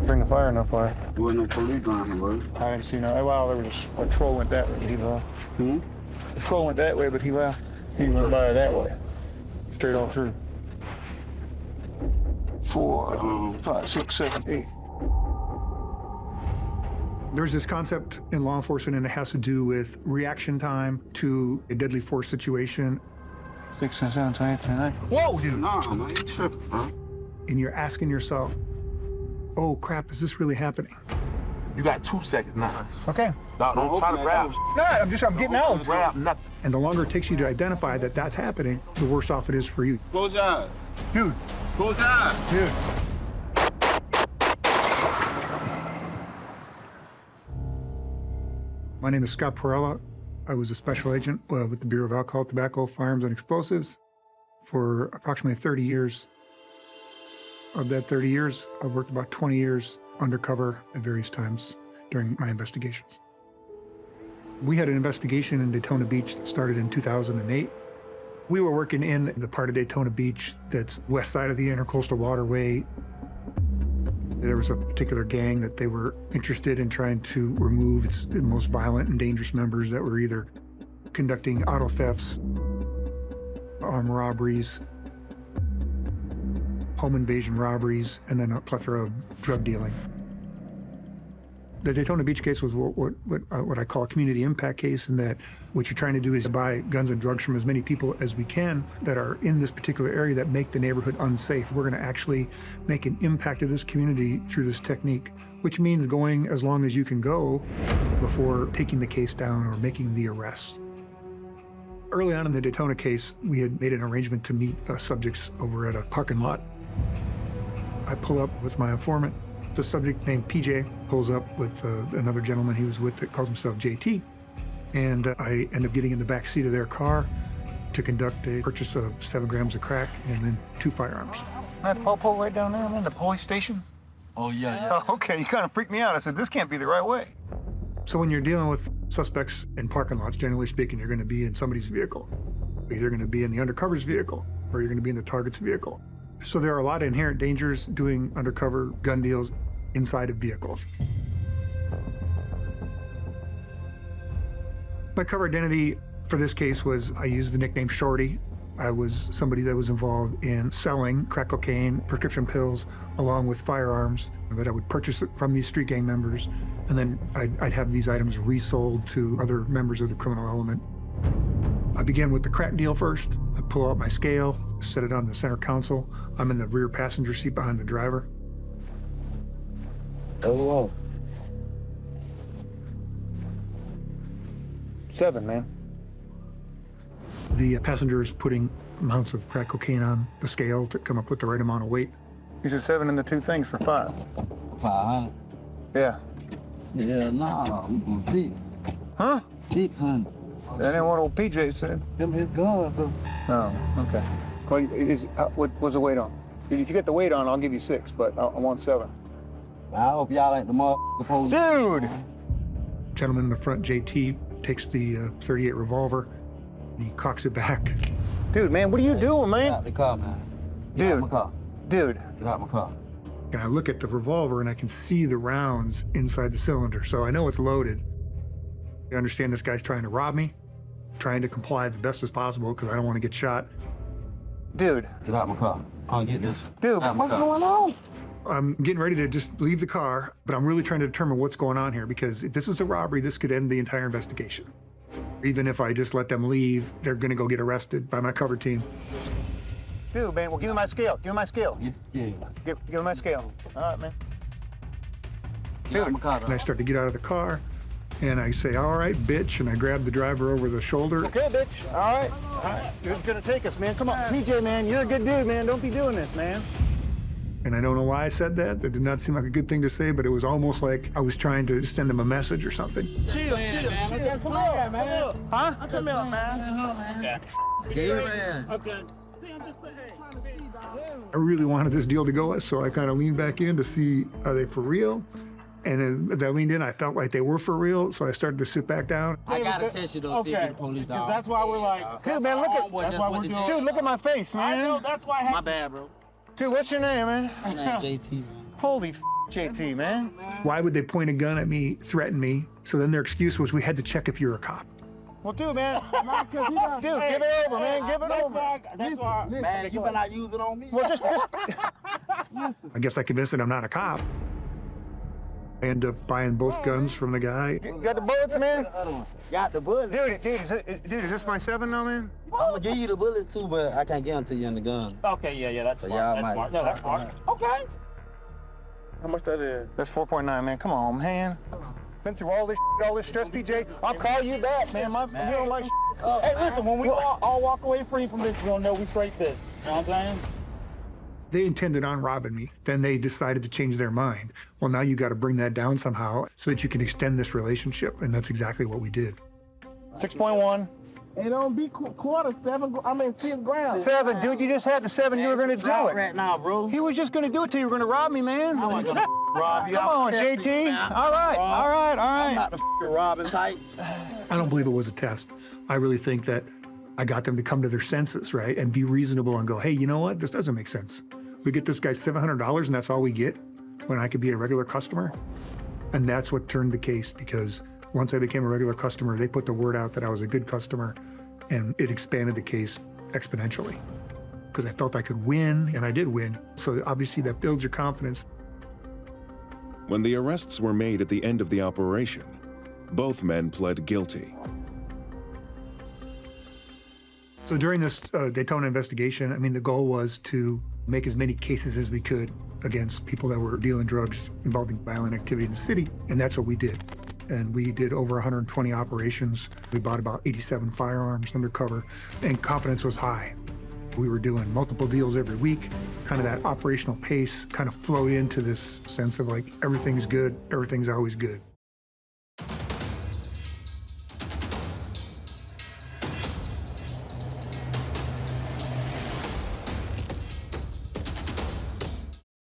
bring the fire enough fire. There wasn't no police down here, was it? I didn't see no. Well, there was a patrol went that way, but he left. Hmm? The patrol went that way, but he left. He went by that way, straight on through. 4, 5, 6, 7, 8. There's this concept in law enforcement, and it has to do with reaction time to a deadly force situation. 6, 7, 8, 9. Whoa, dude! Nah, man, you tripping, huh? And you're asking yourself, oh crap, is this really happening? You got 2 seconds now. Okay. Don't try to grab. No, I'm getting out. Grab nothing. And the longer it takes you to identify that that's happening, the worse off it is for you. Close your eyes. Dude, Close your eyes. dude. My name is Scott Perella. I was a special agent with the Bureau of Alcohol, Tobacco, Firearms, and Explosives for approximately 30 years. Of that 30 years, I've worked about 20 years undercover at various times during my investigations. We had an investigation in Daytona Beach that started in 2008. We were working in the part of Daytona Beach that's west side of the Intercoastal Waterway. There was a particular gang that they were interested in trying to remove its most violent and dangerous members that were either conducting auto thefts, armed robberies, home invasion robberies, and then a plethora of drug dealing. The Daytona Beach case was what I call a community impact case, in that what you're trying to do is buy guns and drugs from as many people as we can that are in this particular area that make the neighborhood unsafe. We're going to actually make an impact to this community through this technique, which means going as long as you can go before taking the case down or making the arrests. Early on in the Daytona case, we had made an arrangement to meet subjects over at a parking lot. I pull up with my informant. The subject named PJ pulls up with another gentleman he was with that calls himself JT. And I end up getting in the back seat of their car to conduct a purchase of 7 grams of crack and then 2 firearms. That popo right down there, man, the police station? Oh, yeah. Oh, okay, you kind of freaked me out. I said, this can't be the right way. So when you're dealing with suspects in parking lots, generally speaking, you're going to be in somebody's vehicle. You're either going to be in the undercover's vehicle or you're going to be in the target's vehicle. So there are a lot of inherent dangers doing undercover gun deals inside of vehicles. My cover identity for this case was I used the nickname Shorty. I was somebody that was involved in selling crack cocaine, prescription pills, along with firearms that I would purchase from these street gang members, and then I'd have these items resold to other members of the criminal element. I began with the crack deal first. I pull out my scale, set it on the center console. I'm in the rear passenger seat behind the driver. Oh, 7, man. The passenger is putting amounts of crack cocaine on the scale to come up with the right amount of weight. He said 7 in the 2 things for 5. 500. Yeah. Yeah, nah, we gonna see. Huh? 600. That ain't what old PJ said. Them his guns, bro. Oh, okay. Well, what was the weight on? If you get the weight on, I'll give you 6, but I want 7. I hope y'all ain't the motherfucker police. Dude! Gentleman in the front, JT, takes the .38 revolver and he cocks it back. Dude, man, what are you doing, Get out man? the car, man. Get out my car. Dude. Get out my car. And I look at the revolver and I can see the rounds inside the cylinder, so I know it's loaded. I understand this guy's trying to rob me, trying to comply the best as possible because I don't want to get shot. Dude. Get out my car. I'll get this. Dude, Out my what's car. going on? I'm getting ready to just leave the car, but I'm really trying to determine what's going on here, because if this was a robbery, this could end the entire investigation. Even if I just let them leave, they're gonna go get arrested by my cover team. Dude, man, well, give me my scale. Give me my scale. Get the scale. Give me my scale. All right, man. Get out my car. And I start to get out of the car, and I say, all right, bitch, and I grab the driver over the shoulder. Okay, bitch. All right. All right. It's gonna take us, man. Come on. PJ, man, you're a good dude, man. Don't be doing this, man. And I don't know why I said that. That did not seem like a good thing to say, but it was almost like I was trying to send him a message or something. Chill, chill. Come here, man. Huh? Come here, man. Yeah. Okay. I really wanted this deal to go, so I kind of leaned back in to see, are they for real? And as I leaned in, I felt like they were for real, so I started to sit back down. I gotta catch you though, Okay. the police Because dog. that's why we're like, dude, man, look at, That's why we're doing. dude, look at my face, man. I know, that's why I My bad, bro. Dude, what's your name, man? My name's JT. Holy JT, man. Why would they point a gun at me, threaten me? So then their excuse was we had to check if you're a cop. Well, dude, man. Dude, give it over, man. Give it over. Man, you better not use it on me. Well, just I guess I convinced that I'm not a cop. I ended up buying both guns from the guy. you got the bullets, man. Got the bullet. Dude, is this my 7 now, man? I'm gonna give you the bullet too, but I can't guarantee you in the gun. Okay, yeah, that's So smart. y'all That's might- smart. No, that's smart. Okay. How much that is? That's 4.9, man. Come on, man. Been through all this stress, PJ. I'll call you back, man. I'm here on like. Hey, listen, when we all walk away free from this, you're gonna know we straight this. You know what I'm saying? They intended on robbing me. Then they decided to change their mind. Well, now you got to bring that down somehow so that you can extend this relationship. And that's exactly what we did. 6.1. It don't be quarter 7. I mean 6 grams. 7, dude. You just had the 7. You were gonna do it. right now, bro. He was just gonna do it till you were gonna rob me, man. I wasn't gonna rob you. Come on, JT. All right. I'm not the robbing type. I don't believe it was a test. I really think that I got them to come to their senses, right? And be reasonable and go, hey, you know what? This doesn't make sense. We get this guy $700 and that's all we get when I could be a regular customer. And that's what turned the case, because once I became a regular customer, they put the word out that I was a good customer, and it expanded the case exponentially because I felt I could win, and I did win. So obviously that builds your confidence. When the arrests were made at the end of the operation, both men pled guilty. So during this Daytona investigation, I mean, the goal was to make as many cases as we could against people that were dealing drugs involving violent activity in the city, and that's what we did. And we did over 120 operations. We bought about 87 firearms undercover, and confidence was high. We were doing multiple deals every week. Kind of that operational pace kind of flowed into this sense of like, everything's good, everything's always good.